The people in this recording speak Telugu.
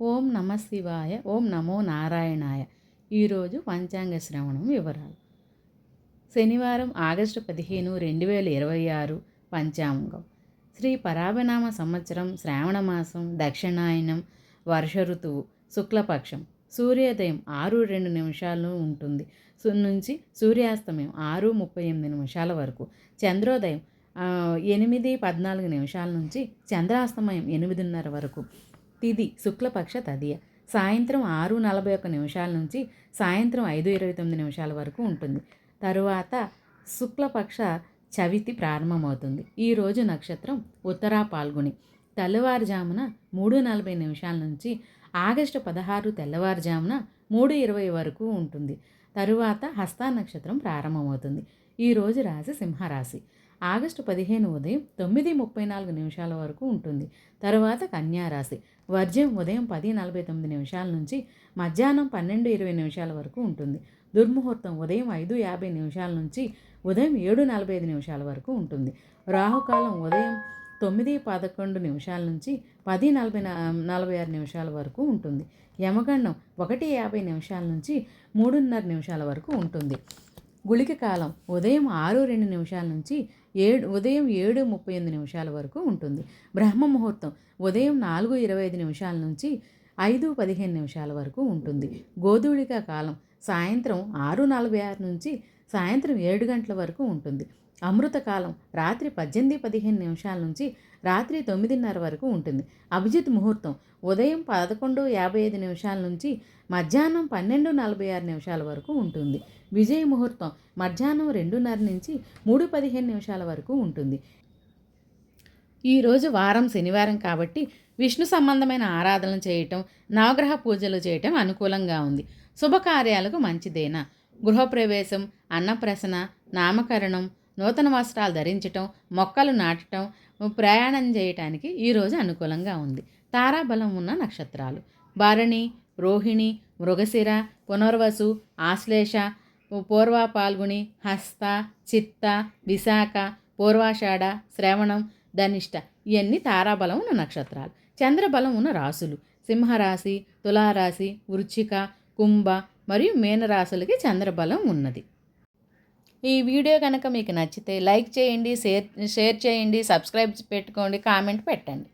ఓం నమ శివాయ. ఓం నమో నారాయణాయ. ఈరోజు పంచాంగ శ్రవణం వివరాలు. శనివారం ఆగస్టు 15, 2026 పంచాంగం. శ్రీ పరాభనామ సంవత్సరం, శ్రావణ మాసం, దక్షిణాయనం, వర్ష ఋతువు, శుక్లపక్షం. సూర్యోదయం 6:02 ఉంటుంది నుంచి సూర్యాస్తమయం 6:38 వరకు. చంద్రోదయం 8:14 నుంచి చంద్రాస్తమయం 8:30 వరకు. తిది శుక్లపక్ష తదియ. సాయంత్రం 6:41 నుంచి సాయంత్రం 5:29 వరకు ఉంటుంది. తరువాత శుక్లపక్ష చవితి ప్రారంభమవుతుంది. ఈరోజు నక్షత్రం ఉత్తరా పాల్గొని. తెల్లవారుజామున 3:40 నుంచి ఆగస్టు 16 తెల్లవారుజామున 3:20 వరకు ఉంటుంది. తరువాత హస్తా నక్షత్రం ప్రారంభమవుతుంది. ఈరోజు రాశి సింహరాశి. ఆగస్టు 15 ఉదయం 9:34 వరకు ఉంటుంది. తరువాత కన్యారాశి. వర్జ్యం ఉదయం 10:49 నుంచి మధ్యాహ్నం 12:20 వరకు ఉంటుంది. దుర్ముహూర్తం ఉదయం 5:50 నుంచి ఉదయం 7:45 వరకు ఉంటుంది. రాహుకాలం ఉదయం 9:11 నుంచి 10:46 వరకు ఉంటుంది. యమగండం 1:50 నుంచి 3:30 వరకు ఉంటుంది. గుళిక కాలం ఉదయం 6:02 నుంచి ఉదయం 7:38 వరకు ఉంటుంది. బ్రహ్మ ముహూర్తం ఉదయం 4:25 నుంచి 5:15 వరకు ఉంటుంది. గోధూళిక కాలం సాయంత్రం 6:46 నుంచి సాయంత్రం 7 గంటల వరకు ఉంటుంది. అమృతకాలం రాత్రి 18:15 నుంచి రాత్రి 9:30 వరకు ఉంటుంది. అభిజిత్ ముహూర్తం ఉదయం 11:55 నుంచి మధ్యాహ్నం 12:46 వరకు ఉంటుంది. విజయ ముహూర్తం మధ్యాహ్నం 2:30 నుంచి 3:15 వరకు ఉంటుంది. ఈరోజు వారం శనివారం కాబట్టి విష్ణు సంబంధమైన ఆరాధనలు చేయటం, నవగ్రహ పూజలు చేయటం అనుకూలంగా ఉంది. శుభకార్యాలకు మంచిదేనా. గృహప్రవేశం, అన్నప్రసన, నామకరణం, నూతన వస్త్రాలు ధరించటం, మొక్కలు నాటటం, ప్రయాణం చేయటానికి ఈరోజు అనుకూలంగా ఉంది. తారాబలం ఉన్న నక్షత్రాలు: భరణి, రోహిణి, మృగశిర, పునర్వసు, ఆశ్లేష, పూర్వ పాల్గుని, హస్త, చిత్త, విశాఖ, పూర్వాషాఢ, శ్రవణం, ధనిష్ట. ఇవన్నీ తారాబలం ఉన్న నక్షత్రాలు. చంద్రబలం ఉన్న రాశులు: సింహరాశి, తులారాశి, వృశ్చిక, కుంభ మరియు మీనరాశులకి చంద్రబలం ఉన్నది. ఈ వీడియో కనుక మీకు నచ్చితే లైక్ చేయండి, షేర్ చేయండి, సబ్స్క్రైబ్ పెట్టుకోండి, కామెంట్ పెట్టండి.